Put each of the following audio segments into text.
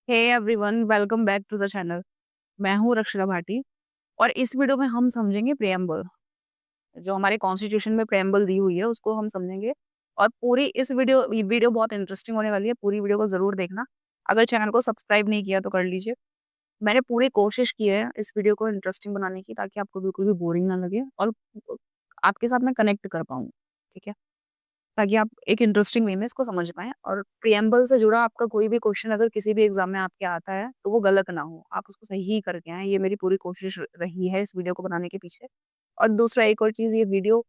Hey everyone, welcome back to the channel. मैं हूँ रक्षिता भाटी और इस वीडियो में हम समझेंगे प्रेम्बल। जो हमारे कॉन्स्टिट्यूशन में प्रेम्बल दी हुई है उसको हम समझेंगे। और पूरी इस वीडियो बहुत इंटरेस्टिंग होने वाली है। पूरी वीडियो को जरूर देखना। अगर चैनल को सब्सक्राइब नहीं किया तो कर लीजिए। मैंने पूरी कोशिश की है इस वीडियो को इंटरेस्टिंग बनाने की, ताकि आपको बिल्कुल भी बोरिंग ना लगे और आपके साथ मैं कनेक्ट कर पाऊँ। ठीक है, ताकि आप एक इंटरेस्टिंग वे में इसको समझ पाएँ और प्रिएम्बल से जुड़ा आपका कोई भी क्वेश्चन अगर किसी भी एग्जाम में आपके आता है तो वो गलत ना हो, आप उसको सही ही करके आएँ। ये मेरी पूरी कोशिश रही है इस वीडियो को बनाने के पीछे। और दूसरा एक और चीज़, ये वीडियो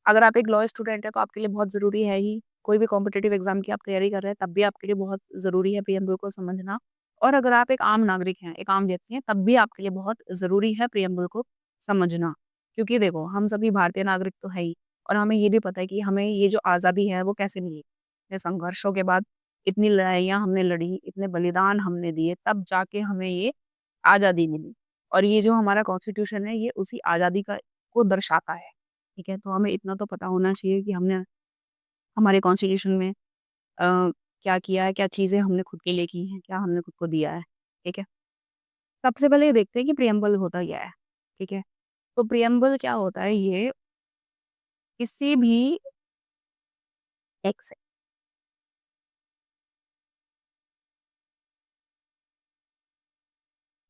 अगर आप एक लॉ स्टूडेंट है तो आपके लिए बहुत ज़रूरी है ही। कोई भी कॉम्पिटिटिव एग्जाम की आप तैयारी कर रहे हैं तब भी आपके लिए बहुत ज़रूरी है प्रिएम्बल को समझना। और अगर आप एक आम नागरिक हैं, एक आम व्यक्ति हैं, तब भी आपके लिए बहुत ज़रूरी है प्रिएम्बल को समझना। क्योंकि देखो, हम सभी भारतीय नागरिक तो है ही, और हमें ये भी पता है कि हमें ये जो आज़ादी है वो कैसे मिली। इतने संघर्षों के बाद, इतनी लड़ाइयाँ हमने लड़ी, इतने बलिदान हमने दिए, तब जाके हमें ये आज़ादी मिली। और ये जो हमारा कॉन्स्टिट्यूशन है ये उसी आज़ादी का को दर्शाता है। ठीक है? तो हमें इतना तो पता होना चाहिए कि हमने हमारे कॉन्स्टिट्यूशन में क्या किया है, क्या चीज़ें हमने खुद के लिए की हैं, क्या हमने खुद को दिया है। ठीक है? सबसे पहले ये देखते हैं कि प्रिएम्बल होता क्या है। ठीक है? तो प्रिएम्बल क्या होता है, ये किसी भी एक से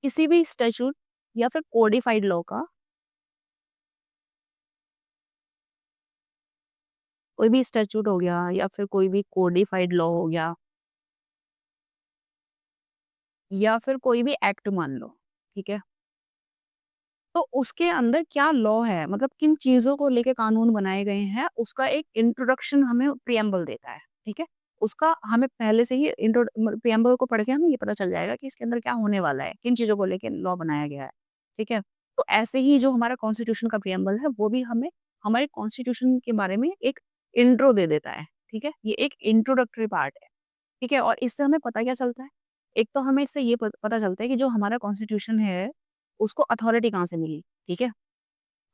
किसी भी स्टैट्यूट या फिर कोडिफाइड लॉ का, कोई भी स्टैट्यूट हो गया या फिर कोई भी कोडिफाइड लॉ हो गया या फिर कोई भी एक्ट मान लो। ठीक है? तो उसके अंदर क्या लॉ है, मतलब किन चीज़ों को लेके कानून बनाए गए हैं, उसका एक इंट्रोडक्शन हमें प्रिएम्बल देता है। ठीक है? उसका हमें पहले से ही प्रिएम्बल को पढ़ के हमें ये पता चल जाएगा कि इसके अंदर क्या होने वाला है, किन चीज़ों को लेके लॉ बनाया गया है। ठीक है? तो ऐसे ही जो हमारा कॉन्स्टिट्यूशन का प्रिएम्बल है वो भी हमें हमारे कॉन्स्टिट्यूशन के बारे में एक इंट्रो दे देता है। ठीक है? ये एक इंट्रोडक्टरी पार्ट है। ठीक है? और इससे हमें पता क्या चलता है? एक तो हमें इससे ये पता चलता है कि जो हमारा कॉन्स्टिट्यूशन है, उसको अथॉरिटी कहाँ से मिली। ठीक है?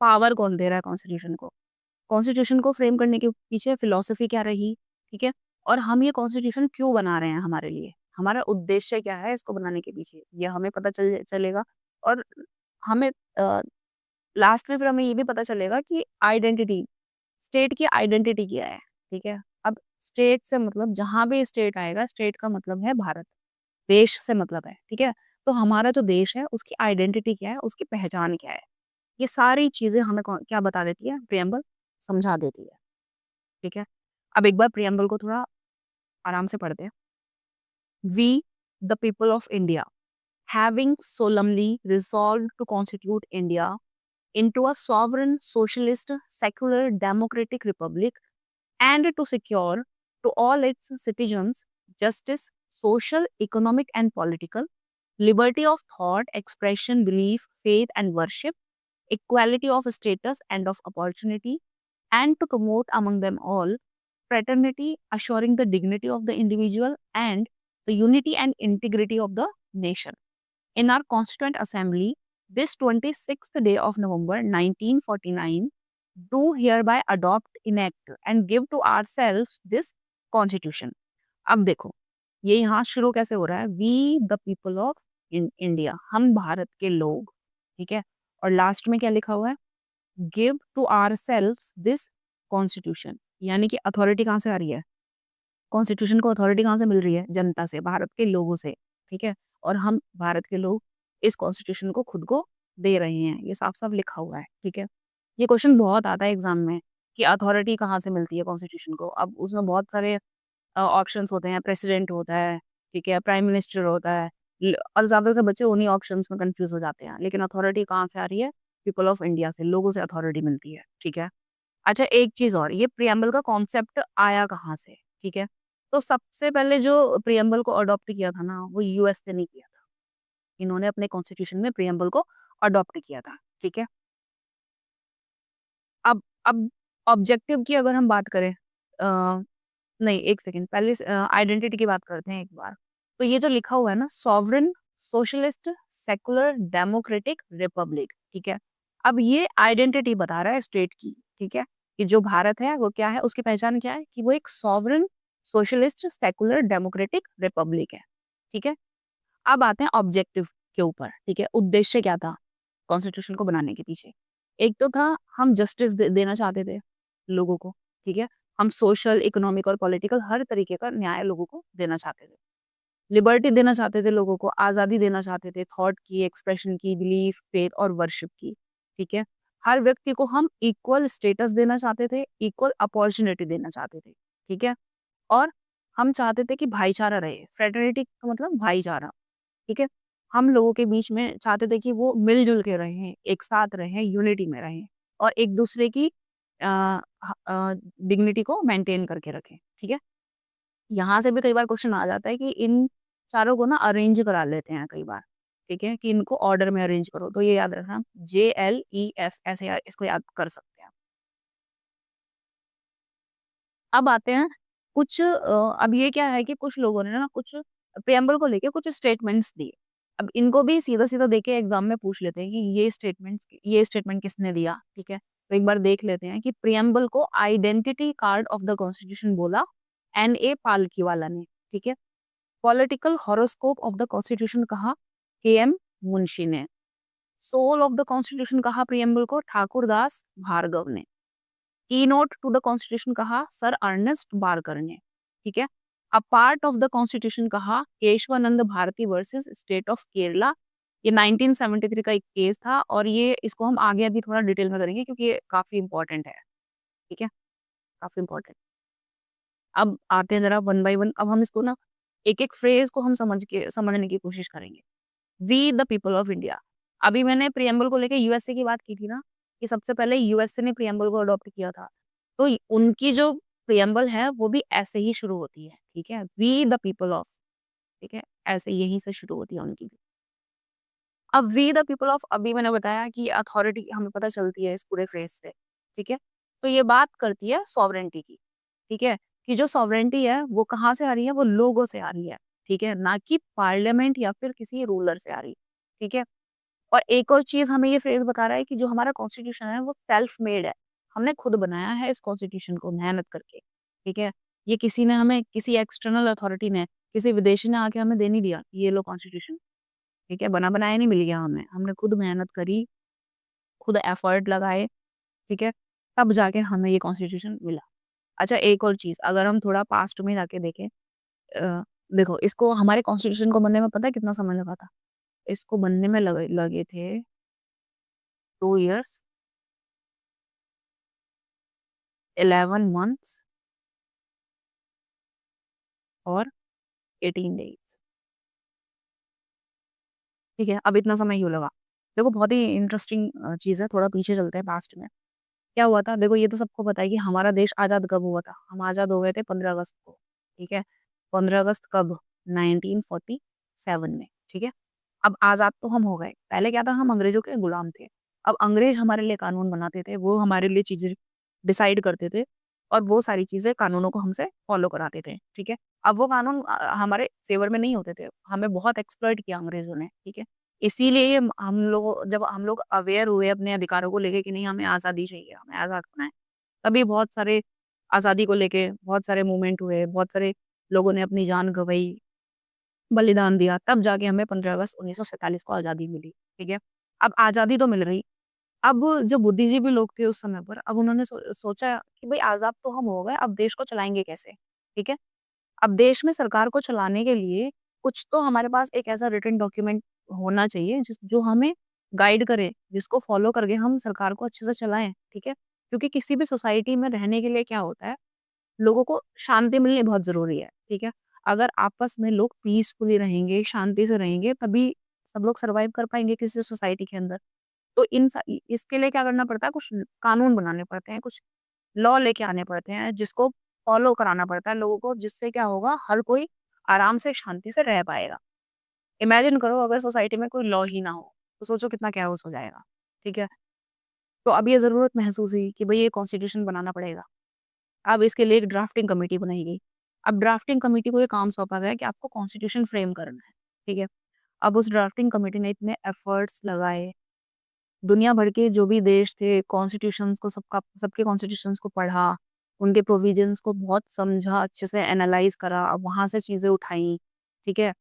पावर कौन दे रहा है कॉन्स्टिट्यूशन को? कॉन्स्टिट्यूशन को फ्रेम करने के पीछे फिलॉसफी क्या रही, ठीक है? और हम ये कॉन्स्टिट्यूशन क्यों बना रहे हैं हमारे लिए? हमारा उद्देश्य क्या है इसको बनाने के पीछे? ये हमें पता चलेगा। और हमें लास्ट में फिर हमें ये भी पता चलेगा कि आइडेंटिटी, स्टेट की आइडेंटिटी क्या है, ठीक है? अब स्टेट से मतलब जहाँ भी स्टेट आएगा, स्टेट का मतलब है भारत, देश से मतलब है, ठीक है? तो हमारा जो देश है उसकी आइडेंटिटी क्या है, उसकी पहचान क्या है? ये सारी चीज़ें हमें क्या बता देती है? प्रिएम्बल समझा देती है। ठीक है? अब एक बार प्रिएम्बल को थोड़ा आराम से पढ़ते हैं। We the people of India having solemnly resolved to constitute India into a sovereign socialist secular democratic republic and to secure to all its citizens justice, social, economic and political, liberty of thought, expression, belief, faith and worship, equality of status and of opportunity, and to promote among them all fraternity, assuring the dignity of the individual and the unity and integrity of the nation. In our Constituent Assembly, this 26th day of November 1949, do hereby adopt, enact and give to ourselves this Constitution. अब देखो, ये यहाँ शुरू कैसे हो रहा है? We the people of India, हम भारत के लोग। ठीक है? और लास्ट में क्या लिखा हुआ है? Give to ourselves this constitution. यानी कि अथॉरिटी कहाँ से आ रही है? कॉन्स्टिट्यूशन को अथॉरिटी कहाँ से मिल रही है? जनता से, भारत के लोगों से। ठीक है? और हम भारत के लोग इस कॉन्स्टिट्यूशन को खुद को दे रहे हैं, ये साफ साफ लिखा हुआ है। ठीक है? ये क्वेश्चन बहुत आता है एग्जाम में कि अथॉरिटी कहाँ से मिलती है कॉन्स्टिट्यूशन को। अब उसमें बहुत सारे ऑप्शंस होते हैं, प्रेसिडेंट होता है, ठीक है, प्राइम मिनिस्टर होता है, और ज्यादातर बच्चे उन्हीं ऑप्शंस में कंफ्यूज हो जाते हैं। लेकिन अथॉरिटी कहाँ से आ रही है? पीपल ऑफ इंडिया से, लोगों से अथॉरिटी मिलती है। ठीक है? अच्छा, एक चीज और, ये प्रियम्बल का कॉन्सेप्ट आया कहाँ से? ठीक है? तो सबसे पहले जो प्रियम्बल को अडॉप्ट किया था ना, वो यूएस ने नहीं किया था। इन्होंने अपने कॉन्स्टिट्यूशन में प्रियम्बल को अडॉप्ट किया था। ठीक है? अब ऑब्जेक्टिव की अगर हम बात करें, नहीं, एक सेकंड, पहले आइडेंटिटी की बात करते हैं एक बार। तो ये जो लिखा हुआ है ना, sovereign socialist secular democratic Republic, ठीक है? अब ये आइडेंटिटी बता रहा है स्टेट की। ठीक है? कि जो भारत है वो क्या है, उसकी पहचान क्या है कि वो एक sovereign, socialist, secular, democratic Republic है, ठीक है? अब आते हैं ऑब्जेक्टिव के ऊपर, ठीक है? उद्देश्य क्या था कॉन्स्टिट्यूशन को बनाने के पीछे? एक तो था हम जस्टिस देना चाहते थे लोगों को, ठीक है? हम सोशल, इकोनॉमिक और पॉलिटिकल हर तरीके का न्याय लोगों को देना चाहते थे। लिबर्टी देना चाहते थे लोगों को, आज़ादी देना चाहते थे, थॉट की, एक्सप्रेशन की, बिलीफ, फेथ और वर्शिप की, ठीक है? हर व्यक्ति को हम इक्वल स्टेटस देना चाहते थे, इक्वल अपॉर्च्युनिटी देना चाहते थे, ठीक है? और हम चाहते थे कि भाईचारा रहे, फ्रेटर्निटी का मतलब भाईचारा, ठीक है? हम लोगों के बीच में चाहते थे कि वो मिल-जुल के रहें, एक साथ रहें, यूनिटी में रहें और एक-दूसरे की डिग्निटी को मेंटेन करके रखें, ठीक है? यहाँ से भी कई बार क्वेश्चन आ जाता है कि इन चारों को ना अरेंज करा लेते हैं कई बार, ठीक है? कि इनको ऑर्डर में अरेंज करो, तो ये याद रखना JLEF ऐसे इसको याद कर सकते हैं। अब आते हैं कुछ अब ये क्या है कि कुछ लोगों ने ना कुछ प्रिएम्बल को लेके कुछ स्टेटमेंट्स दिए। अब इनको भी सीधा-सीधा देके एग्ज़ाम में पूछ लेते हैं कि ये स्टेटमेंट किसने दिया, ठीक है? तो एक बार देख लेते हैं कि प्रिएम्बल को identity card of the constitution बोला N.A. पालकीवाला ने, ठीक है? Political horoscope of the constitution कहा K.M. मुंशी ने। सोल ऑफ द कॉन्स्टिट्यूशन कहा प्रिएम्बल को ठाकुर दास भार्गव ने। कीनोट टू द कॉन्स्टिट्यूशन कहा सर अर्नेस्ट बारकर ने, ठीक है? A part of the constitution कहा Kesavananda Bharati versus state of Kerala. ये 1973 का एक केस था और ये इसको हम आगे अभी थोड़ा डिटेल में करेंगे क्योंकि ये काफी इंपॉर्टेंट है, ठीक है? काफी इंपॉर्टेंट। अब आते हैं जरा वन बाय वन। अब हम इसको ना एक-एक फ्रेज को हम समझने की कोशिश करेंगे। We the people of India. अभी मैंने प्रिएम्बल को लेके यूएसए की बात की थी ना, कि सबसे पहले यूएसए ने प्रिएम्बल को अडॉप्ट किया था। तो उनकी जो प्रिएम्बल है वो भी ऐसे ही शुरू होती है, ठीक है? वी द पीपल ऑफ, ठीक है? ऐसे यहीं से शुरू होती है उनकी भी। अब वी द पीपल ऑफ अभी मैंने बताया कि अथॉरिटी हमें पता चलती है इस पूरे फ्रेज से, ठीक है? तो ये बात करती है सॉवरेंटी की, ठीक है? कि जो सॉवरेंटी है वो कहाँ से आ रही है? वो लोगों से आ रही है, ठीक है? ना कि पार्लियामेंट या फिर किसी रूलर से आ रही, ठीक है? और एक और चीज़ हमें ये फ्रेज़ बता रहा है कि जो हमारा कॉन्स्टिट्यूशन है वो सेल्फ मेड है। हमने खुद बनाया है इस कॉन्स्टिट्यूशन को मेहनत करके, ठीक है? ये किसी ने हमें किसी एक्सटर्नल अथॉरिटी ने, किसी विदेशी ने आके हमें दे नहीं दिया, ये लो कॉन्स्टिट्यूशन, ठीक है? बना-बनाया नहीं मिल गया हमें। हमने खुद मेहनत करी, खुद एफर्ट लगाए, ठीक है? तब जाके हमें ये कॉन्स्टिट्यूशन मिला। अच्छा एक और चीज़ अगर हम थोड़ा पास्ट में जाके देखें देखो इसको हमारे कॉन्स्टिट्यूशन को बनने में पता है कितना समय लगा था? इसको बनने में लगे लगे थे 2 इयर्स, 11 मंथ्स और 18 डेज़, ठीक है? अब इतना समय क्यों लगा? देखो बहुत ही इंटरेस्टिंग चीज़ है, थोड़ा पीछे चलते हैं पास्ट में। क्या हुआ था? देखो ये तो सबको पता है कि हमारा देश आज़ाद कब हुआ था? हम आज़ाद हो गए थे 15 अगस्त को, ठीक है? 15 अगस्त कब? 1947 में, ठीक है? अब आज़ाद तो हम हो गए, पहले क्या था हम अंग्रेज़ों के गुलाम थे। अब अंग्रेज़ हमारे लिए कानून बनाते थे, वो हमारे लिए चीज़ें डिसाइड करते थे और वो सारी चीज़ें कानूनों को हमसे फ़ॉलो कराते थे, ठीक है? अब वो कानून हमारे फ़ेवर में नहीं होते थे, हमें बहुत एक्सप्लॉइट किया अंग्रेज़ों ने, ठीक है? इसीलिए हम लोगों जब हम लोग अवेयर हुए अपने अधिकारों को लेके कि नहीं हमें आज़ादी चाहिए, हमें आज़ाद होना है, तभी बहुत सारे आज़ादी को लेके बहुत सारे मूवमेंट हुए, बहुत सारे लोगों ने अपनी जान गँवाई, बलिदान दिया, तब जाके हमें 15 अगस्त 1947 को आज़ादी मिली, ठीक है? अब आज़ादी तो मिल गई, अब जो बुद्धिजीवी लोग थे उस समय पर, अब उन्होंने सोचा कि भई आज़ाद तो हम हो गए, अब देश को चलाएँगे कैसे? ठीक है? अब देश में सरकार को चलाने के लिए कुछ तो हमारे पास एक ऐसा रिटन डॉक्यूमेंट होना चाहिए जो हमें गाइड करे, जिसको फॉलो करके हम सरकार को अच्छे से चलाएँ, ठीक है? क्योंकि किसी भी सोसाइटी में रहने के लिए क्या होता है, लोगों को शांति मिलनी बहुत ज़रूरी है, ठीक है? अगर आपस में लोग पीसफुली रहेंगे, शांति से रहेंगे, तभी सब लोग सर्वाइव कर पाएँगे किसी सोसाइटी के अंदर। तो इसके लिए क्या करना पड़ता है, कुछ कानून बनाने पड़ते हैं, कुछ लॉ लेके आने पड़ते हैं, जिसको फॉलो कराना पड़ता है लोगों को, जिससे क्या होगा, हर कोई आराम से, शांति से रह पाएगा। इमेजिन करो अगर सोसाइटी में कोई लॉ ही ना हो, तो सोचो कितना कैओस हो जाएगा, ठीक है? तो अब ये ज़रूरत महसूस हुई कि भई ये कॉन्स्टिट्यूशन बनाना पड़ेगा। अब इसके लिए एक ड्राफ्टिंग कमिटी बनाई गई। अब ड्राफ्टिंग कमिटी को ये काम सौंपा गया कि आपको कॉन्स्टिट्यूशन फ्रेम करना है, ठीक है? अब उस ड्राफ्टिंग कमिटी ने इतने एफर्ट्स लगाए, दुनिया भर के जो भी देश थे, कॉन्स्टिट्यूशंस को सबके कॉन्स्टिट्यूशंस को पढ़ा, उनके प्रोविजंस को बहुत समझा, अच्छे से एनालाइज़ करा, वहाँ से चीज़ें उठाई, ठीक है?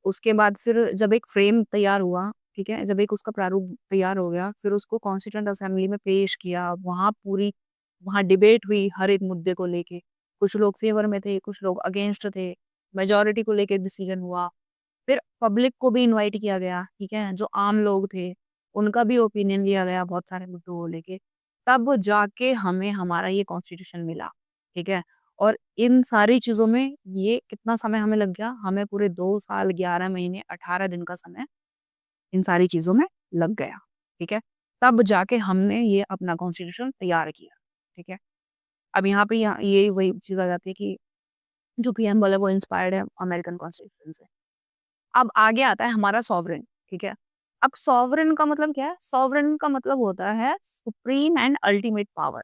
उसके बाद फिर जब एक फ्रेम तैयार हुआ, ठीक है? जब एक उसका प्रारूप तैयार हो गया, फिर उसको कॉन्स्टिट्यूएंट असेंबली में पेश किया, वहाँ डिबेट हुई हर एक मुद्दे को लेके। कुछ लोग फ़ेवर में थे, कुछ लोग अगेंस्ट थे, मेजॉरिटी को लेके डिसीजन हुआ। फिर पब्लिक को भी इनवाइट किया गया, ठीक है? जो आम लोग थे, उनका भी ओपिनियन लिया गया बहुत सारे मुद्दों को लेके। तब जाके हमें हमारा ये कॉन्स्टिट्यूशन मिला, ठीक है? और इन सारी चीज़ों में ये कितना समय हमें लग गया? हमें पूरे 2 साल, 11 महीने, 18 दिन का समय इन सारी चीज़ों में लग गया, ठीक है? तब जाके हमने ये अपना कॉन्स्टिट्यूशन तैयार किया, ठीक है? अब यहाँ पे ये वही चीज़ आ जाती है कि जो प्रिएम्बल है वो इंस्पायर्ड है अमेरिकन कॉन्स्टिट्यूशन से। अब आगे आता है हमारा सॉवरेन, ठीक है? अब सॉवरेन का मतलब क्या है? सॉवरेन का मतलब होता है supreme and ultimate power.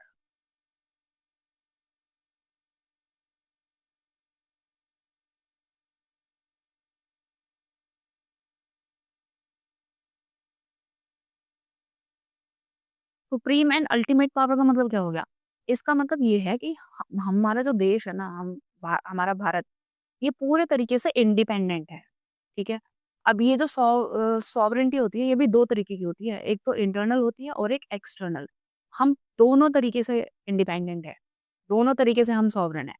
Supreme and ultimate power का मतलब क्या हो गया? इसका मतलब ये है कि हमारा जो देश है ना, हमारा भारत, ये पूरे तरीके से इंडिपेंडेंट है, ठीक है? अब ये जो सॉवरेनिटी होती है, ये भी 2 तरीके की होती है, एक तो इंटरनल होती है और एक एक्सटर्नल। हम दोनों तरीके से इंडिपेंडेंट है, दोनों तरीके से हम सॉवरेन हैं,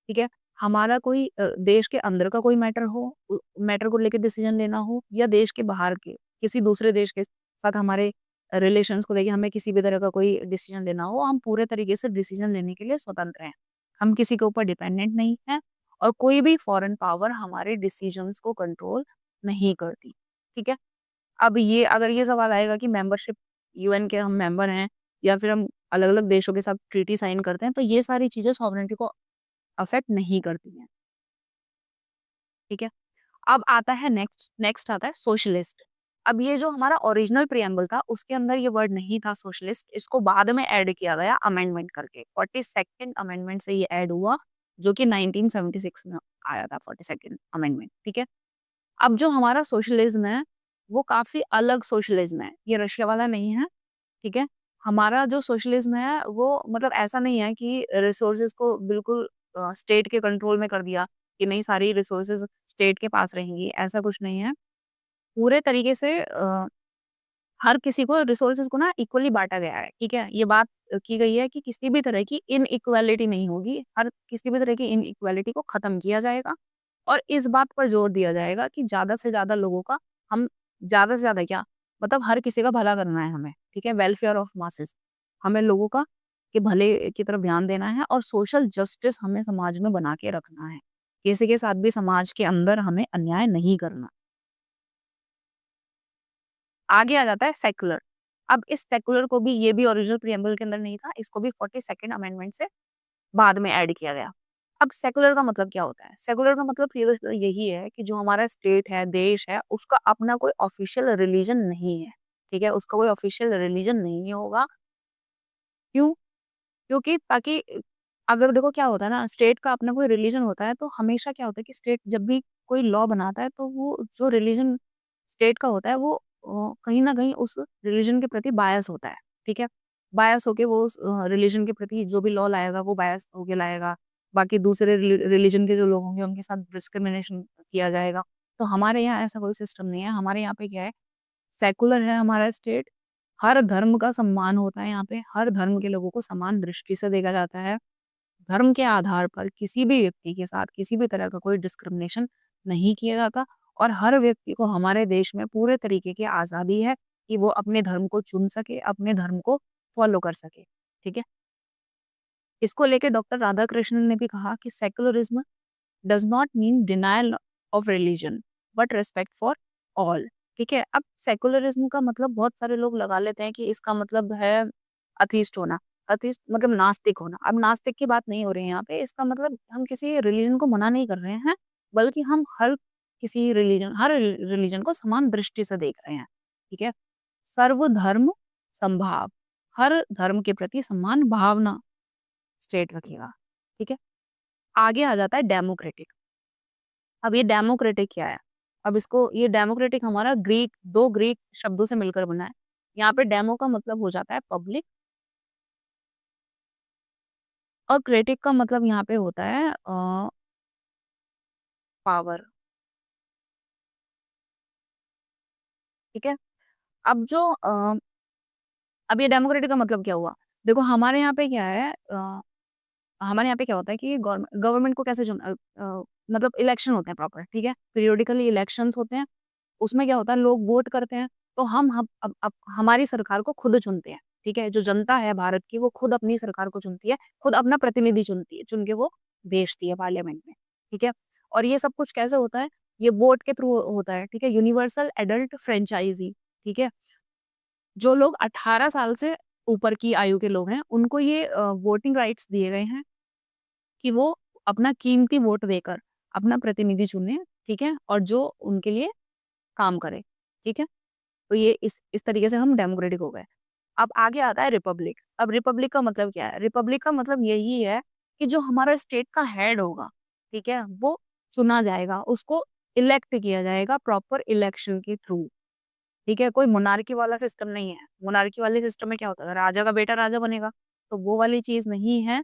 ठीक है? हमारा कोई देश के अंदर का कोई मैटर को लेके डिसीजन लेना हो या देश के बाहर के, किसी दूसरे देश के साथ हमारे रिलेशंस को लेके हमें किसी भी तरह का कोई डिसीजन लेना हो, हम पूरे तरीके से डिसीजन लेने के लिए स्वतंत्र हैं। हम किसी के ऊपर डिपेंडेंट नहीं हैं और कोई भी फॉरेन पावर हमारे डिसीजंस को कंट्रोल नहीं करती, ठीक है? अब ये अगर ये सवाल आएगा कि मेंबरशिप, यूएन के हम मेंबर हैं या फिर हम अलग-अलग देशों के साथ ट्रीटी साइन करते हैं, तो ये सारी चीज़ें सॉवरेनिटी को अफेक्ट नहीं करती हैं, ठीक है? अब आता है नेक्स्ट नेक्स्ट आता है सोशलिस्ट। अब ये जो हमारा ओरिजिनल प्रिएम्बल था, उसके अंदर ये वर्ड नहीं था सोशलिस्ट, इसको बाद में ऐड किया गया अमेंडमेंट करके। 42nd अमेंडमेंट से ये ऐड हुआ, जो कि 1976 में आया था 42nd अमेंडमेंट, ठीक है? अब जो हमारा सोशलिज़्म है, वो काफ़ी अलग सोशलिज़्म है, ये रशिया वाला नहीं है, ठीक है? हमारा जो सोशलिज़्म है, वो मतलब ऐसा नहीं है कि रिसोर्सेज़ को बिल्कुल स्टेट के कंट्रोल में कर दिया, कि नहीं सारी रिसोर्सेज़ स्टेट के पास रहेंगी, ऐसा कुछ नहीं है। पूरे तरीके से हर किसी को रिसोर्सेज़ को ना इक्वली बाँटा गया है, ठीक है? ये बात की गई है कि किसी भी तरह की इनइक्वालिटी नहीं होगी, हर किसी भी तरह की इनइक्वालिटी को ख़त्म किया जाएगा और इस बात पर ज़ोर दिया जाएगा कि ज़्यादा से ज़्यादा लोगों का हम ज़्यादा से ज़्यादा क्या, मतलब हर किसी का भला करना है हमें, ठीक है? वेलफेयर ऑफ मासेस, हमें लोगों का के भले की तरफ ध्यान देना है और सोशल जस्टिस हमें समाज में बना के रखना है। किसी के साथ भी समाज के अंदर हमें अन्याय नहीं करना। आगे आ जाता है सेक्युलर। अब इस सेक्युलर को भी, ये भी ओरिजिनल प्रिएम्बल के अंदर नहीं था, इसको भी 42nd अमेंडमेंट से बाद में ऐड किया गया। अब सेक्युलर का मतलब क्या होता है? सेक्युलर का मतलब सीधा-सीधा यही है कि जो हमारा स्टेट है, देश है, उसका अपना कोई ऑफ़िशियल रिलिजन नहीं है, ठीक है? उसका कोई ऑफ़िशियल रिलिजन नहीं होगा। क्यों? क्योंकि ताकि अगर देखो क्या होता है ना, स्टेट का अपना कोई रिलीजन होता है तो हमेशा क्या होता है कि स्टेट जब भी कोई लॉ बनाता है तो वो जो रिलीजन स्टेट का होता है वो कहीं न कहीं उस रिलीजन के प्रति बायस होता है, ठीक है? बायस होके वो उस रिलीजन के प्रति जो भी लॉ लाएगा वो बायस होके लाएगा। बाकी दूसरे रिलीजन के जो लोग होंगे उनके साथ डिस्क्रिमिनेशन किया जाएगा। तो हमारे यहाँ ऐसा कोई सिस्टम नहीं है, हमारे यहाँ पे क्या है, सेकुलर है हमारा स्टेट, हर धर्म का सम्मान होता है यहाँ पे, हर धर्म के लोगों को समान दृष्टि से देखा जाता है। धर्म के आधार पर किसी भी व्यक्ति के साथ किसी भी तरह का कोई डिस्क्रिमिनेशन नहीं किया जाता और हर व्यक्ति को हमारे देश में पूरे तरीके की आज़ादी है कि वो अपने धर्म को चुन सके, अपने धर्म को फॉलो कर सके, ठीक है? इसको लेके डॉक्टर राधाकृष्णन ने भी कहा कि secularism does not mean denial of religion but respect for all, ठीक है? अब सेकुलरिज्म का मतलब बहुत सारे लोग लगा लेते हैं कि इसका मतलब है अथीस्ट होना, अथीस्ट मतलब नास्तिक होना। अब नास्तिक की बात नहीं हो रही है यहाँ पे, इसका मतलब हम किसी रिलीजन को मना नहीं कर रहे हैं, बल्कि हम हर रिलीजन को समान दृष्टि से देख रहे हैं, ठीक है? सर्वधर्म समभाव, हर धर्म के प्रति सम्मान भावना स्टेट रखेगा, ठीक है? आगे आ जाता है डेमोक्रेटिक। अब ये डेमोक्रेटिक क्या है? अब इसको ये डेमोक्रेटिक हमारा 2 ग्रीक शब्दों से मिलकर बना है। यहाँ पे डेमो का मतलब हो जाता है पब्लिक, और क्रिटिक का मतलब यहाँ पे होता है पावर। ठीक है। अब जो अब ये डेमोक्रेटिक का मतलब क्या हुआ? देखो हमारे यहाँ पे क्या है, हमारे यहाँ पे क्या होता है कि गवर्नमेंट गवर्नमेंट को कैसे मतलब इलेक्शन होते हैं प्रॉपर, ठीक है, पीरियोडिकली इलेक्शंस होते हैं। उसमें क्या होता है, लोग वोट करते हैं, तो हम अब हमारी सरकार को खुद चुनते हैं। ठीक है, जो जनता है भारत की वो खुद अपनी सरकार को चुनती है, खुद अपना प्रतिनिधि चुनती है, चुन के वो भेजती है पार्लियामेंट में। ठीक है। और ये सब कुछ कैसे होता है? ये वोट के थ्रू होता है। ठीक है, यूनिवर्सल एडल्ट फ्रेंचाइजी। ठीक है, जो लोग 18 साल से ऊपर की आयु के लोग हैं उनको ये वोटिंग राइट्स दिए गए हैं कि वो अपना कीमती वोट देकर अपना प्रतिनिधि चुने। ठीक है, और जो उनके लिए काम करे। ठीक है, तो ये इस तरीके से हम डेमोक्रेटिक हो गए। अब आगे आता है रिपब्लिक। अब रिपब्लिक का मतलब क्या है? रिपब्लिक का मतलब यही है कि जो हमारा स्टेट का हेड होगा, ठीक है, वो चुना जाएगा, उसको इलेक्ट किया जाएगा प्रॉपर इलेक्शन के थ्रू। ठीक है, कोई मोनार्की वाला सिस्टम नहीं है। मोनार्की वाले सिस्टम में क्या होता है, राजा का बेटा राजा बनेगा, तो वो वाली चीज नहीं है।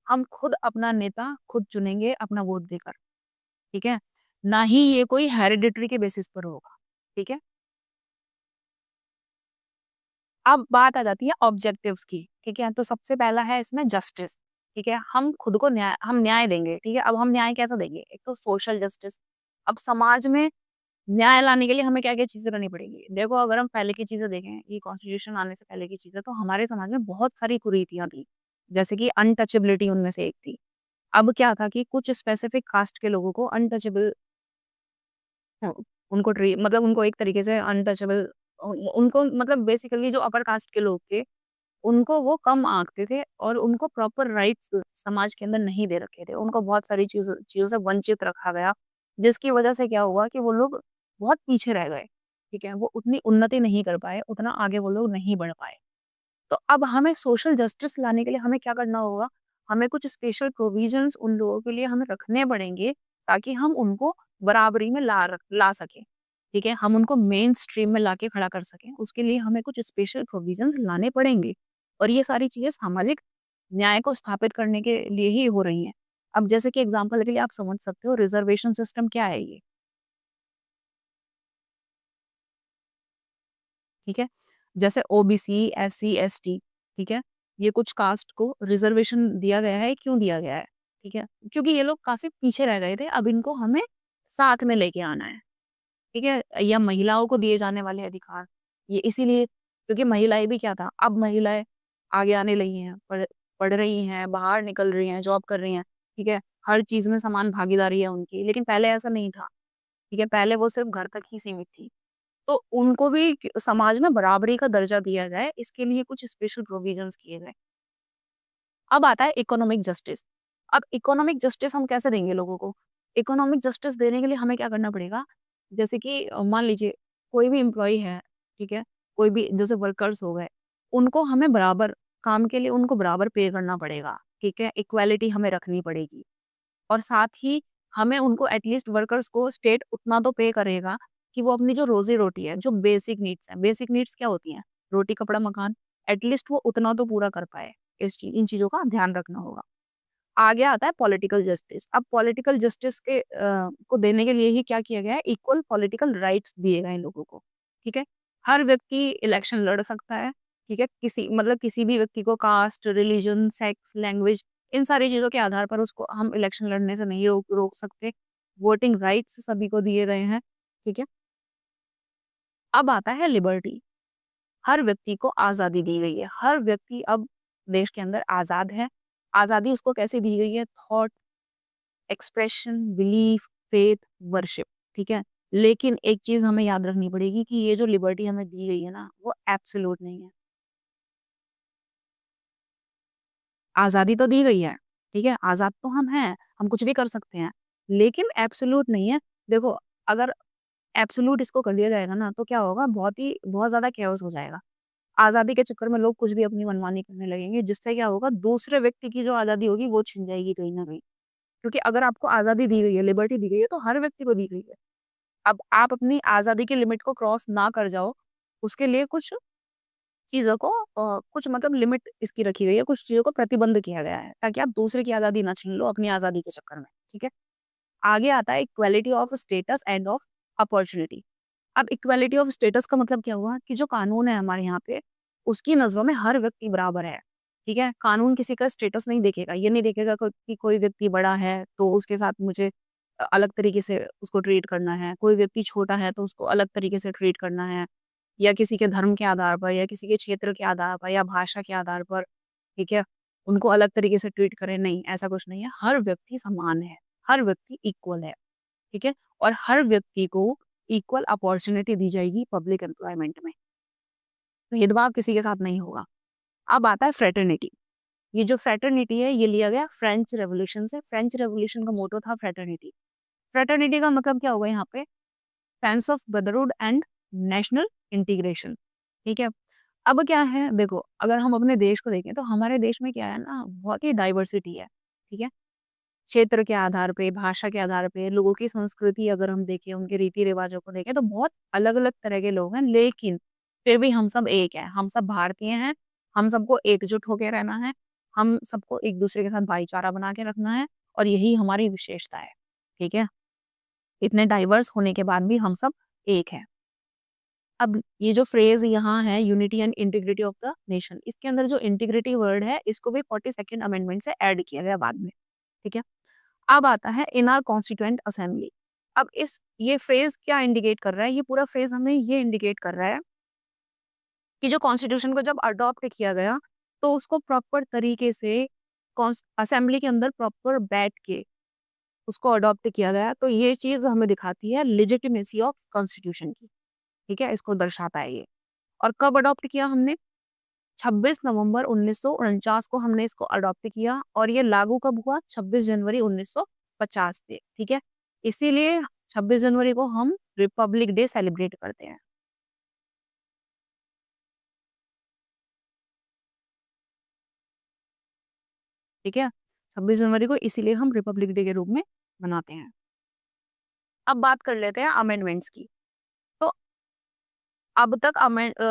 हम खुद अपना नेता खुद चुनेंगे अपना वोट देकर। ठीक है, ना ही ये कोई हेरिडिटरी के बेसिस पर होगा। ठीक है। अब बात आ जाती है ऑब्जेक्टिव्स की। ठीक है, तो सबसे पहला है इसमें जस्टिस। ठीक है, हम खुद को हम न्याय देंगे। ठीक है, अब हम न्याय कैसे देंगे? एक तो सोशल जस्टिस। अब समाज में न्याय लाने के लिए हमें क्या क्या चीजें करनी पड़ेगी? देखो अगर हम पहले की चीजें देखें, ये कॉन्स्टिट्यूशन आने से पहले की चीजें, तो हमारे समाज में बहुत सारी कुरीतियां थी। जैसे कि अनटचेबिलिटी उनमें से एक थी। अब क्या था कि कुछ स्पेसिफिक कास्ट के लोगों को अनटचेबल, उनको ट्री मतलब उनको एक तरीके से अनटचेबल, उनको मतलब बेसिकली जो अपर कास्ट के लोग थे उनको वो कम आंकते थे और उनको प्रॉपर राइट्स समाज के अंदर नहीं दे रखे थे। उनको बहुत सारी चीजों चीजों से वंचित रखा गया, जिसकी वजह से क्या हुआ कि वो लोग बहुत पीछे रह गए। ठीक है, वो उतनी उन्नति नहीं कर पाए, उतना आगे वो लोग नहीं बढ़ पाए। तो अब हमें सोशल जस्टिस लाने के लिए हमें क्या करना होगा? हमें कुछ स्पेशल प्रोविजंस उन लोगों के लिए हमें रखने पड़ेंगे, ताकि हम उनको बराबरी में ला सके। ठीक है, हम उनको मेन स्ट्रीम में लाके खड़ा कर सकें, उसके लिए हमें कुछ स्पेशल प्रोविजंस लाने पड़ेंगे। और ये सारी चीजें सामाजिक न्याय को स्थापित करने के लिए ही हो रही हैं। अब जैसे कि एग्जाम्पल के लिए आप समझ सकते हो रिजर्वेशन सिस्टम क्या है ये। ठीक है, जैसे ओबीसी, एससी, एसटी, ठीक है, ये कुछ कास्ट को रिजर्वेशन दिया गया है। क्यों दिया गया है? ठीक है, क्योंकि ये लोग काफी पीछे रह गए थे, अब इनको हमें साथ में लेके आना है। ठीक है, या महिलाओं को दिए जाने वाले अधिकार, ये इसीलिए क्योंकि महिलाएं भी क्या था, अब महिलाएं आगे आने लगी हैं, पढ़ रही हैं, बाहर निकल रही हैं, जॉब कर रही हैं। ठीक है, हर चीज में समान भागीदारी है उनकी, लेकिन पहले ऐसा नहीं था। ठीक है, पहले वो सिर्फ घर तक ही सीमित थी। तो उनको भी समाज में बराबरी का दर्जा दिया जाए, इसके लिए कुछ स्पेशल प्रोविजंस किए गए। अब आता है इकोनॉमिक जस्टिस। अब इकोनॉमिक जस्टिस हम कैसे देंगे लोगों को? इकोनॉमिक जस्टिस देने के लिए हमें क्या करना पड़ेगा? जैसे कि मान लीजिए कोई भी एम्प्लॉय है, ठीक है, कोई भी जैसे वर्कर्स हो गए, उनको हमें बराबर काम के लिए उनको बराबर पे करना पड़ेगा। ठीक है, इक्वालिटी हमें रखनी पड़ेगी। और साथ ही हमें उनको एटलीस्ट वर्कर्स को स्टेट उतना तो पे करेगा कि वो अपनी जो रोजी-रोटी है, जो बेसिक नीड्स हैं, बेसिक नीड्स क्या होती हैं? रोटी, कपड़ा, मकान, एटलीस्ट वो उतना तो पूरा कर पाए। इन चीज़ों का ध्यान रखना होगा। आगे आता है पॉलिटिकल जस्टिस। अब पॉलिटिकल जस्टिस को देने के लिए ही क्या किया गया है? इक्वल पॉलिटिकल राइट्स दिए गए हैं लोगों को। ठीक है? हर व्यक्ति इलेक्शन लड़ सकता है। ठीक है? किसी भी व्यक्ति को कास्ट, रिलीजन, सेक्स, लैंग्वेज, इन सारी चीज़ों के आधार पर उसको हम इलेक्शन लड़ने से नहीं रोक सकते। वोटिंग राइट्स सभी को दिए गए हैं। ठीक है? अब आता है लिबर्टी। हर व्यक्ति को आज़ादी दी गई है। हर व्यक्ति अब देश के अंदर आज़ाद है। आज़ादी उसको कैसे दी गई है? Thought, expression, belief, faith, worship. ठीक है? लेकिन एक चीज़ हमें याद रखनी पड़ेगी कि ये जो लिबर्टी हमें दी गई है ना, वो एब्सोल्यूट नहीं है। आज़ादी तो दी गई है, ठीक है? आज़ाद तो हम हैं, हम कुछ भी कर सकते हैं, लेकिन एब्सोल्यूट नहीं है। देखो, अगर एब्सोल्यूट इसको कर दिया जाएगा ना, तो क्या होगा? बहुत ज़्यादा केओस हो जाएगा। आज़ादी के चक्कर में लोग कुछ भी अपनी मनमानी करने लगेंगे, जिससे क्या होगा? दूसरे व्यक्ति की जो आज़ादी होगी, वो छिन जाएगी कहीं न कहीं। क्योंकि अगर आपको आज़ादी दी गई है, लिबर्टी दी गई है, तो हर व्यक्ति को दी गई है। अब आप अपनी आज़ादी की लिमिट को क्रॉस ना कर जाओ, उसके लिए कुछ चीज़ों को कुछ मतलब लिमिट इसकी रखी गई है, कुछ चीज़ों को प्रतिबंध किया गया है, ताकि आप दूसरे की आज़ादी ना छीन लो अपनी आज़ादी के चक्कर में, ठीक है? आगे आता है equality of status end of opportunity. अब इक्वालिटी ऑफ स्टेटस का मतलब क्या हुआ कि जो कानून है हमारे यहाँ पे, उसकी नज़रों में हर व्यक्ति बराबर है, ठीक है? कानून किसी का स्टेटस नहीं देखेगा, ये नहीं देखेगा कि कोई व्यक्ति बड़ा है, तो उसके साथ मुझे अलग तरीके से उसको ट्रीट करना है, कोई व्यक्ति छोटा है, तो उसको अलग तरीके से ट्रीट करना है, या किसी के धर्म के आधार पर या किसी के क्षेत्र के आधार पर या भाषा के आधार पर, ठीक है? उनको अलग तरीके से ट्रीट करें, नहीं, ऐसा कुछ नहीं है। हर व्यक्ति समान है, हर व्यक्ति इक्वल है, ठीक है? और हर व्यक्ति को इक्वल अपॉर्च्युनिटी दी जाएगी पब्लिक एम्प्लॉयमेंट में। भेदभाव किसी के साथ नहीं होगा। अब आता है फ्रेटर्निटी। ये जो फ्रेटर्निटी है, ये लिया गया फ्रेंच रेवोल्यूशन से। फ्रेंच रेवोल्यूशन का मोटो था फ्रेटर्निटी। फ्रेटर्निटी का मतलब क्या होगा यहाँ पे? Sense of brotherhood and national integration, ठीक है? अब क्या है, देखो, अगर हम अपने देश को देखें तो हमारे देश में क्या है ना, बहुत ही डाइवर्सिटी है, ठीक है? क्षेत्र के आधार पे, भाषा के आधार पे, लोगों की संस्कृति अगर हम देखें, उनके रीति-रिवाज़ों को देखें, तो बहुत अलग-अलग तरह के लोग हैं, लेकिन फिर भी हम सब एक हैं, हम सब भारतीय हैं, हम सबको एकजुट होके रहना है, हम सबको एक-दूसरे के साथ भाईचारा बना के रखना है, और यही हमारी विशेषता है, ठीक है? इतने डाइवर्स होने के बाद भी हम सब एक हैं। अब ये जो फ्रेज़ यहाँ है, unity and integrity of the nation, इसके अंदर जो इंटीग्रिटी वर्ड है, इसको भी 42nd अमेंडमेंट से ऐड किया गया बाद में, ठीक है? अब आता है इन आवर कॉन्स्टिट्यूएंट असेंबली। अब इस ये फ्रेज़ क्या इंडिकेट कर रहा है? ये पूरा फ्रेज़ हमें ये इंडिकेट कर रहा है कि जो कॉन्स्टिट्यूशन को जब अडॉप्ट किया गया, तो उसको प्रॉपर तरीके से असेंबली के अंदर प्रॉपर बैठ के उसको अडॉप्ट किया गया। तो ये चीज़ हमें दिखाती है लेजिटिमेसी ऑफ कॉन्स्टिट्यूशन की, ठीक है? इसको दर्शाता है ये। और कब अडॉप्ट किया हमने? 26 नवंबर 1949 को हमने इसको अडॉप्ट किया, और ये लागू कब हुआ? 26 जनवरी 1950 से, ठीक है? इसीलिए 26 जनवरी को हम रिपब्लिक डे सेलिब्रेट करते हैं, ठीक है? 26 जनवरी को इसीलिए हम रिपब्लिक डे के रूप में मनाते हैं। अब बात कर लेते हैं अमेंडमेंट्स की। तो अब तक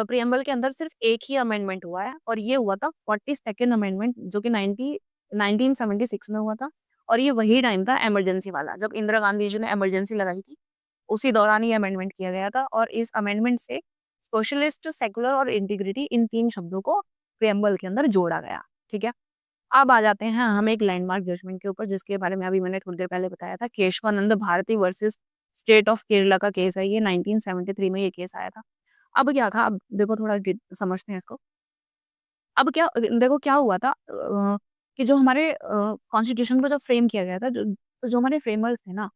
प्रिएम्बल के अंदर सिर्फ एक ही अमेंडमेंट हुआ है, और ये हुआ था 42nd अमेंडमेंट, जो कि 1976 में हुआ था, और ये वही टाइम था इमरजेंसी वाला, जब इंदिरा गांधी जी ने इमरजेंसी लगाई थी, उसी दौरान ये अमेंडमेंट किया गया था, और इस अमेंडमेंट से सोशलिस्ट, सेकुलर और इंटीग्रिटी, इन 3 शब्दों को प्रिएम्बल के अंदर जोड़ा गया, ठीक है? अब आ जाते हैं हम एक लैंडमार्क जजमेंट के ऊपर, जिसके बारे में अभी मैंने थोड़ी देर पहले बताया था, Kesavananda Bharati versus state of Kerala का केस है ये, 1973 में ये केस आया था। अब क्या था, अब देखो थोड़ा समझते हैं इसको। अब क्या देखो क्या हुआ था, कि जो हमारे कॉन्स्टिट्यूशन को जब फ्रेम किया गया था, जो जो हमारे फ्रेमर्स थे ना,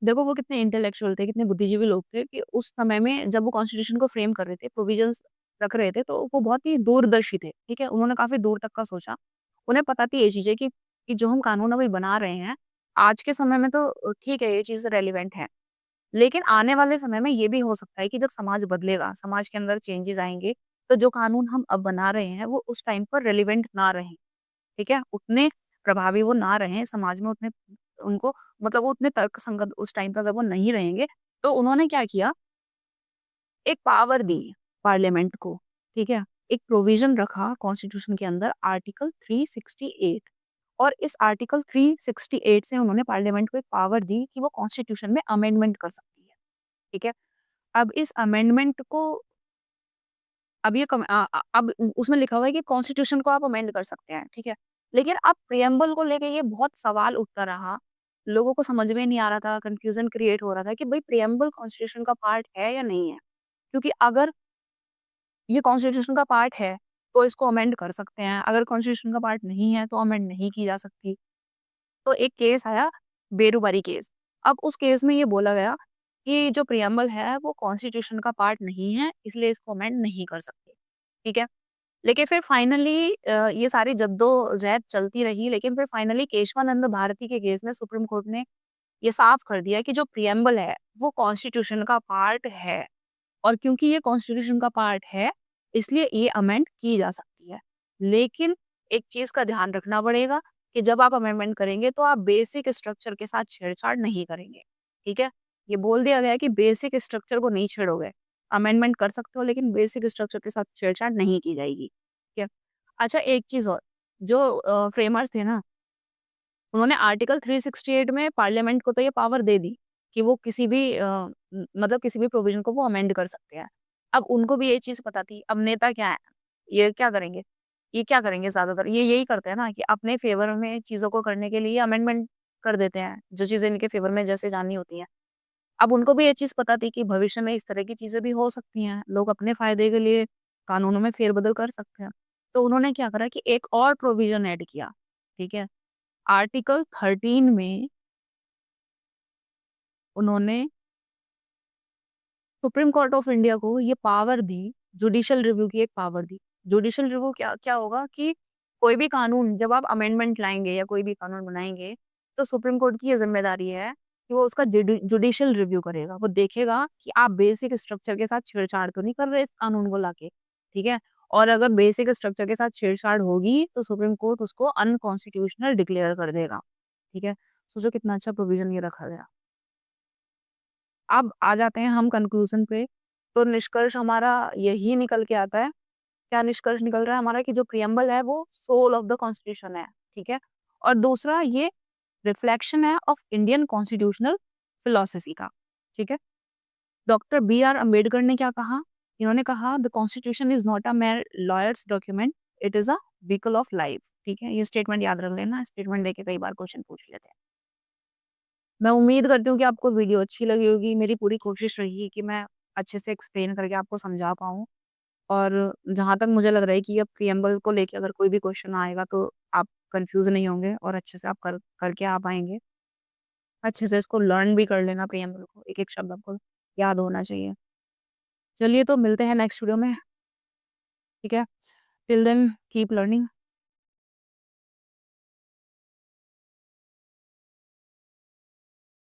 देखो वो कितने इंटेलेक्चुअल थे, कितने बुद्धिजीवी लोग थे, कि उस समय में जब वो कॉन्स्टिट्यूशन को फ्रेम कर रहे थे, प्रोविजंस रख रहे थे, तो वो बहुत ही दूरदर्शी थे, ठीक है? उन्होंने काफ़ी दूर तक का सोचा। उन्हें पता थी ये चीज़ें कि जो हम कानून अभी बना रहे हैं, आज के समय में तो ठीक है, ये चीज़ रेलेवेंट है। लेकिन आने वाले समय में ये भी हो सकता है कि जब समाज बदलेगा, समाज के अंदर चेंजेज़ आएँगे, तो जो कानून हम अब बना रहे हैं, वो उस टाइम पर रेलेवेंट ना रहें, ठीक है? उतने प्रभावी वो ना रहें, समाज में उतने उनको मतलब वो उतने तर्कसंगत उस टाइम पे अगर वो नहीं रहेंगे, तो उन्होंने क्या किया, एक पावर दी पार्लियामेंट को, ठीक है? एक प्रोविज़न रखा कॉन्स्टिट्यूशन के अंदर, आर्टिकल 368, और इस आर्टिकल 368 से उन्होंने पार्लियामेंट को एक पावर दी कि वो कॉन्स्टिट्यूशन में अमेंडमेंट कर सकती है, ठीक है? अब इस अमेंडमेंट को, अब अब उसमें लिखा हुआ है कि कॉन्स्टिट्यूशन को आप अमेंड कर सकते हैं, ठीक है? लेकिन अब प्रिएम्बल को लेके ये बहुत सवाल उठता रहा। लोगों को समझ में नहीं आ रहा था, कन्फ्यूज़न क्रिएट हो रहा था कि भई प्रिएम्बल कॉन्स्टिट्यूशन का पार्ट है या नहीं है? क्योंकि अगर ये कॉन्स्टिट्यूशन का पार्ट है, तो इसको अमेंड कर सकते हैं, अगर कॉन्स्टिट्यूशन का पार्ट नहीं है, तो अमेंड नहीं की जा सकती। तो एक केस आया, बेरुबारी केस। अब उस केस में ये बोला गया कि जो प्रिएम्बल है वो कॉन्स्टिट्यूशन का पार्ट नहीं है, इसलिए इसको अमेंड नहीं कर सकते, ठीक है? लेकिन फिर फाइनली ये सारी जद्दोजहद चलती रही, लेकिन फिर फाइनली केशवानंद भारती के केस में सुप्रीम कोर्ट ने ये साफ कर दिया कि जो प्रिएम्बल है, वो कॉन्स्टिट्यूशन का पार्ट है, और क्योंकि ये कॉन्स्टिट्यूशन का पार्ट है, इसलिए ये अमेंड की जा सकती है। लेकिन एक चीज़ का ध्यान रखना पड़ेगा कि जब आप अमेंडमेंट करेंगे, तो आप बेसिक स्ट्रक्चर के साथ छेड़छाड़ नहीं करेंगे, ठीक है? ये बोल दिया गया है कि बेसिक स्ट्रक्चर को नहीं छेड़ोगे। अमेंडमेंट कर सकते हो लेकिन बेसिक स्ट्रक्चर के साथ छेड़छाड़ नहीं की जाएगी, ठीक है? अच्छा एक चीज़ और, जो फ्रेमर्स थे ना, उन्होंने आर्टिकल 368 में पार्लियामेंट को तो ये पावर दे दी कि वो किसी भी मतलब किसी भी प्रोविज़न को वो अमेंड कर सकते हैं। अब उनको भी ये चीज़ पता थी, अब नेता क्या है, ये क्या करेंगे? ये क्या करेंगे ज़्यादातर? ये यही करते हैं ना कि अपने फ़ेवर में चीज़ों को करने के लिए अमेंडमेंट कर देते हैं, जो चीज़ें इनके फ़ेवर में जैसे जानी होती हैं। अब उनको भी ये चीज़ पता थी कि भविष्य में इस तरह की चीज़ें भी हो सकती हैं, लोग अपने फ़ायदे के लिए कानूनों में फेर-बदल कर सकते हैं। तो उन्होंने क्या करा कि एक और प्रोविज़न ऐड किया, ठीक है? आर्टिकल 13 में उन्होंने सुप्रीम कोर्ट ऑफ इंडिया को ये पावर दी, जुडिशियल रिव्यू की एक पावर दी। जुडिशियल रिव्यू क्या क्या होगा कि कोई भी कानून जब आप अमेंडमेंट लाएँगे या कोई भी कानून बनाएँगे, तो सुप्रीम कोर्ट की ये ज़िम्मेदारी है कि वो उसका जुडिशियल रिव्यू करेगा। वो देखेगा कि आप बेसिक स्ट्रक्चर के साथ छेड़छाड़ तो नहीं कर रहे इस कानून को लाके, ठीक है? और अगर बेसिक स्ट्रक्चर के साथ छेड़छाड़ होगी, तो सुप्रीम कोर्ट उसको अनकॉन्स्टिट्यूशनल डिक्लेयर कर देगा, ठीक है? सोचो कितना अच्छा प्रोविज़न ये रखा गया। अब आ जाते हैं हम कंक्लूज़न पे, तो निष्कर्ष हमारा यही निकल के आता है। क्या निष्कर्ष निकल रहा है हमारा कि जो प्रिएम्बल है वो सोल ऑफ द कॉन्स्टिट्यूशन है, ठीक है? और दूसरा ये रिफ्लेक्शन है ऑफ इंडियन कॉन्स्टिट्यूशनल फिलॉसफी का, ठीक है? डॉक्टर बी आर अम्बेडकर ने क्या कहा? इन्होंने कहा the constitution is not a mayor lawyers document, it is a vehicle of life, ठीक है? ये स्टेटमेंट याद रख लेना, स्टेटमेंट देके कई बार क्वेश्चन पूछ लेते हैं। मैं उम्मीद करती हूँ कि आपको वीडियो अच्छी लगी होगी। मेरी पूरी कोशिश रही कि मैं अच्छे से एक्सप्लेन करके आपको समझा पाऊँ और जहाँ तक मुझे लग रहा है कि अब प्रिएम्बल को लेके अगर कोई भी क्वेश्चन आएगा तो आप कन्फ्यूज़ नहीं होंगे और अच्छे से आप करके आ पाएँगे। अच्छे से इसको लर्न भी कर लेना प्रिएम्बल को, एक-एक शब्द आपको याद होना चाहिए। चलिए तो मिलते हैं नेक्स्ट वीडियो में, ठीक है? Till then keep learning.